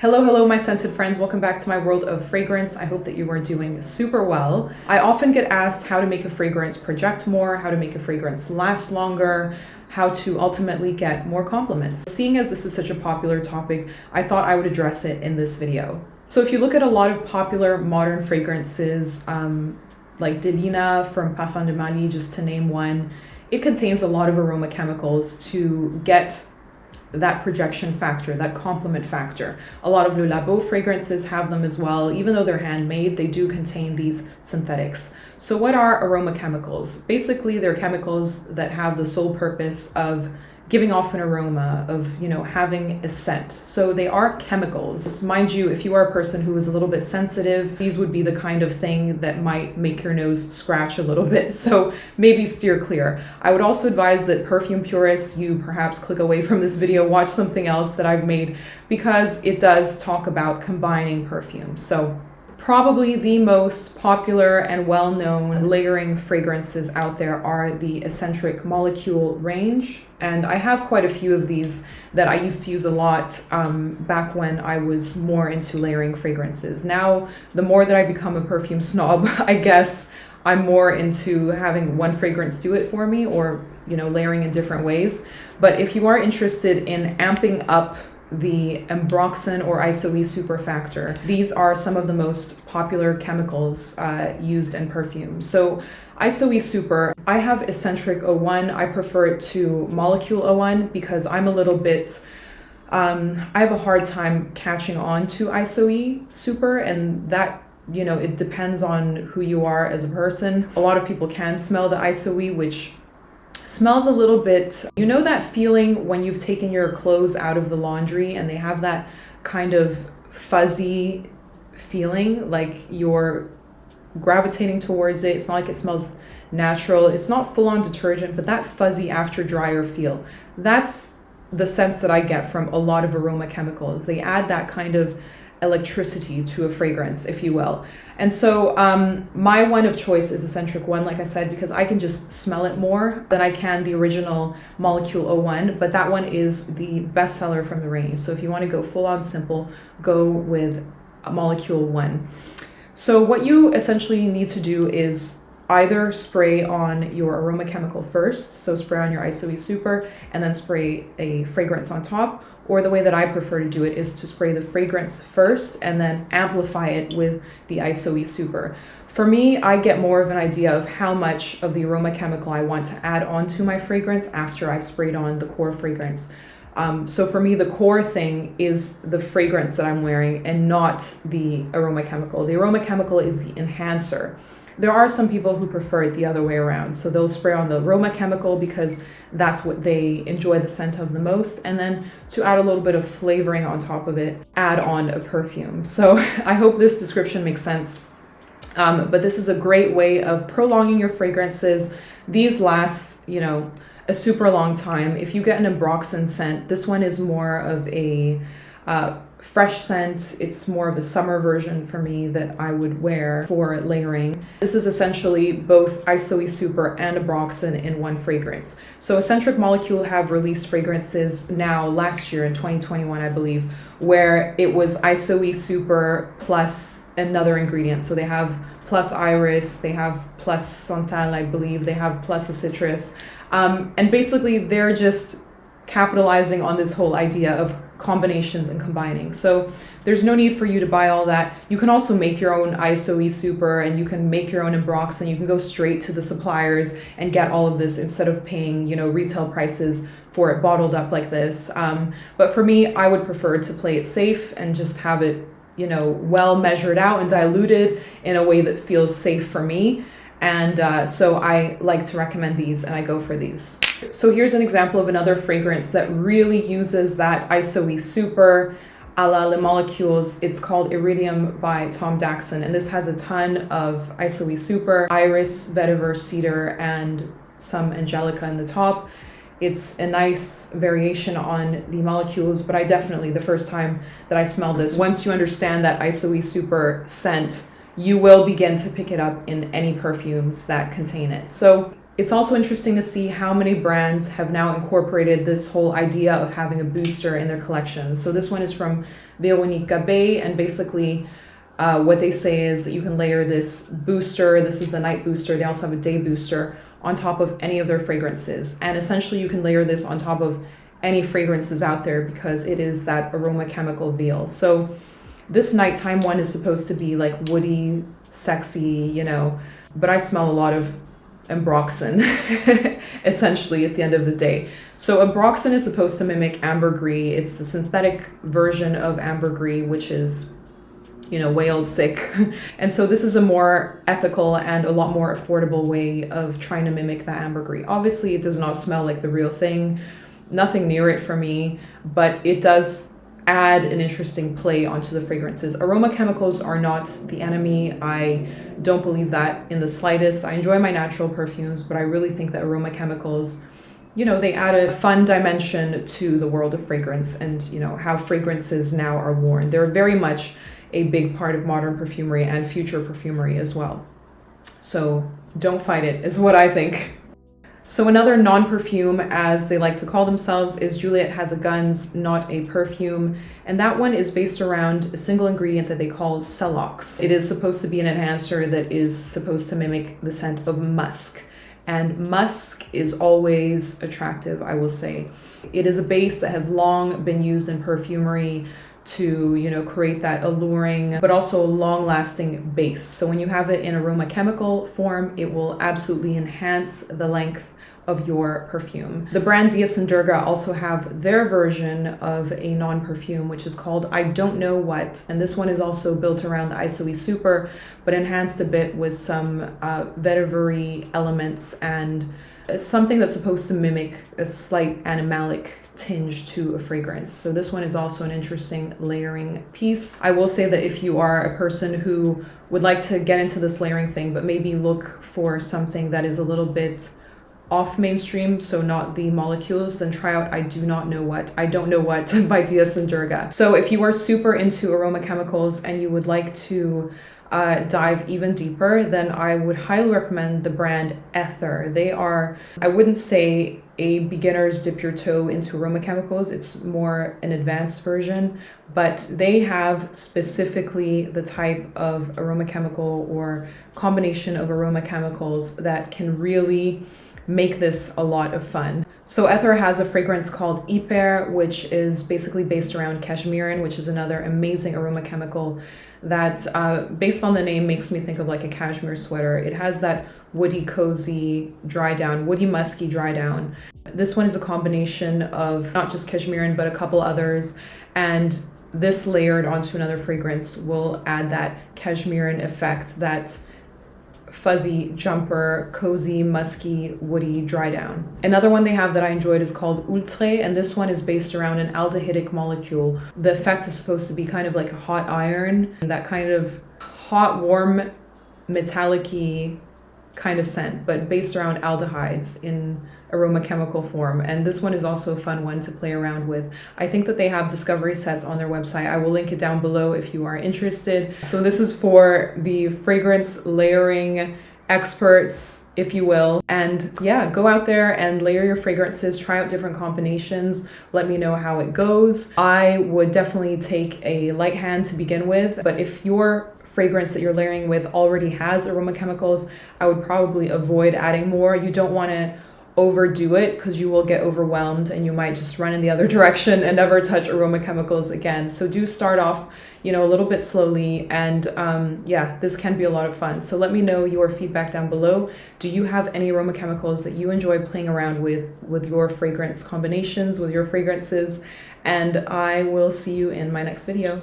Hello, my scented friends. Welcome back to my world of fragrance. I hope that you are doing super well. I often get asked how to make a fragrance project more, how to make a fragrance last longer, how to ultimately get more compliments. Seeing as this is such a popular topic, I thought I would address it in this video. So if you look at a lot of popular modern fragrances, like Divina from Parfum de Mali, just to name one, it contains a lot of aroma chemicals to get that projection factor, that complement factor. A lot of Le Labo fragrances have them as well. Even though they're handmade, they do contain these synthetics. So what are aroma chemicals? Basically, they're chemicals that have the sole purpose of giving off an aroma, of, having a scent. So they are chemicals. Mind you, if you are a person who is a little bit sensitive, these would be the kind of thing that might make your nose scratch a little bit. So maybe steer clear. I would also advise that perfume purists, you perhaps click away from this video, watch something else that I've made, because it does talk about combining perfumes. So probably the most popular and well-known layering fragrances out there are the Escentric molecule range. And I have quite a few of these that I used to use a lot back when I was more into layering fragrances. Now, the more that I become a perfume snob, I guess I'm more into having one fragrance do it for me, or, layering in different ways. But if you are interested in amping up the ambroxan or ISOE super factor, these are some of the most popular chemicals used in perfumes. So ISOE super, I have Escentric 01. I prefer it to Molecule 01 because I'm a little bit, I have a hard time catching on to ISOE super, and that, it depends on who you are as a person. A lot of people can smell the ISOE, which smells a little bit, that feeling when you've taken your clothes out of the laundry and they have that kind of fuzzy feeling, like you're gravitating towards it. It's not like it smells natural. It's not full-on detergent, but that fuzzy after dryer feel. That's the sense that I get from a lot of aroma chemicals. They add that kind of electricity to a fragrance, if you will. And so my one of choice is Escentric 1, like I said, because I can just smell it more than I can the original Molecule 01, but that one is the bestseller from the range. So if you want to go full on simple, go with Molecule 1. So what you essentially need to do is either spray on your aroma chemical first, so spray on your ISOE super and then spray a fragrance on top, or the way that I prefer to do it is to spray the fragrance first and then amplify it with the ISOE super. For me, I get more of an idea of how much of the aroma chemical I want to add onto my fragrance after I've sprayed on the core fragrance. So for me, the core thing is the fragrance that I'm wearing and not the aroma chemical. The aroma chemical is the enhancer. There are some people who prefer it the other way around. So they'll spray on the aroma chemical because that's what they enjoy the scent of the most. And then to add a little bit of flavoring on top of it, add on a perfume. So I hope this description makes sense. But this is a great way of prolonging your fragrances. These last, a super long time. If you get an ambroxan scent, this one is more of a fresh scent. It's more of a summer version for me that I would wear for layering. This is essentially both ISOE super and ambroxan in one fragrance. So Escentric Molecule have released fragrances now last year in 2021, I believe, where it was ISOE super plus another ingredient. So they have plus iris, they have plus santal, I believe, they have plus a citrus. And basically they're just capitalizing on this whole idea of combinations and combining. So there's no need for you to buy all that. You can also make your own ISOE super, and you can make your own ambroxan. You can go straight to the suppliers and get all of this instead of paying, retail prices for it bottled up like this. But for me, I would prefer to play it safe and just have it, well measured out and diluted in a way that feels safe for me. And so I like to recommend these, and I go for these. So here's an example of another fragrance that really uses that ISOE super a la Les Molecules. It's called Iridium by Tom Daxon, and this has a ton of ISOE super, iris, vetiver, cedar, and some angelica in the top. It's a nice variation on the molecules, but I definitely, the first time that I smelled this, once you understand that ISOE super scent, you will begin to pick it up in any perfumes that contain it. So it's also interesting to see how many brands have now incorporated this whole idea of having a booster in their collections. So this one is from Veronique Gabai, and basically what they say is that you can layer this booster, this is the night booster, they also have a day booster, on top of any of their fragrances. And essentially you can layer this on top of any fragrances out there because it is that aroma chemical veil. So this nighttime one is supposed to be like woody, sexy, you know, but I smell a lot of ambroxan essentially at the end of the day. So ambroxan is supposed to mimic ambergris. It's the synthetic version of ambergris, which is, you know, whale sick. And so this is a more ethical and a lot more affordable way of trying to mimic that ambergris. Obviously it does not smell like the real thing, nothing near it for me, but it does add an interesting play onto the fragrances. Aroma chemicals are not the enemy. I don't believe that in the slightest. I enjoy my natural perfumes, but I really think that aroma chemicals, you know, they add a fun dimension to the world of fragrance and, you know, how fragrances now are worn. They're very much a big part of modern perfumery and future perfumery as well. So don't fight it, is what I think. So another non-perfume, as they like to call themselves, is Juliette Has A Gun's Not A Perfume. And that one is based around a single ingredient that they call Celox. It is supposed to be an enhancer that is supposed to mimic the scent of musk. And musk is always attractive, I will say. It is a base that has long been used in perfumery to, you know, create that alluring but also long-lasting base. So when you have it in aroma chemical form, it will absolutely enhance the length of your perfume. The brand Dias and Durga also have their version of a non-perfume, which is called I Don't Know What, and this one is also built around the ISOE Super, but enhanced a bit with some vetiver elements and something that's supposed to mimic a slight animalic tinge to a fragrance. So this one is also an interesting layering piece. I will say that if you are a person who would like to get into this layering thing, but maybe look for something that is a little bit off mainstream, so not the molecules, then try out I Don't Know What by Dias and Durga. So if you are super into aroma chemicals and you would like to dive even deeper, then I would highly recommend the brand Æther. They are, I wouldn't say a beginner's dip your toe into aroma chemicals, it's more an advanced version, but they have specifically the type of aroma chemical or combination of aroma chemicals that can really make this a lot of fun. So Æther has a fragrance called Hypær, which is basically based around cashmerean, which is another amazing aroma chemical that, based on the name, makes me think of like a cashmere sweater. It has that woody, cozy dry down, woody, musky dry down. This one is a combination of not just cashmerean, but a couple others. And this layered onto another fragrance will add that cashmerean effect, that fuzzy jumper, cozy, musky, woody dry down. Another one they have that I enjoyed is called Ultræ, and this one is based around an aldehydic molecule. The effect is supposed to be kind of like a hot iron, that kind of hot, warm, metallic-y kind of scent, but based around aldehydes in aroma chemical form. And this one is also a fun one to play around with. I think that they have discovery sets on their website. I will link it down below if you are interested. So this is for the fragrance layering experts, if you will. And yeah, go out there and layer your fragrances, try out different combinations. Let me know how it goes. I would definitely take a light hand to begin with, but if your fragrance that you're layering with already has aroma chemicals, I would probably avoid adding more. You don't want to overdo it because you will get overwhelmed and you might just run in the other direction and never touch aroma chemicals again. So do start off, you know, a little bit slowly, and yeah, this can be a lot of fun. So let me know your feedback down below. Do you have any aroma chemicals that you enjoy playing around with your fragrance combinations, with your fragrances? And I will see you in my next video.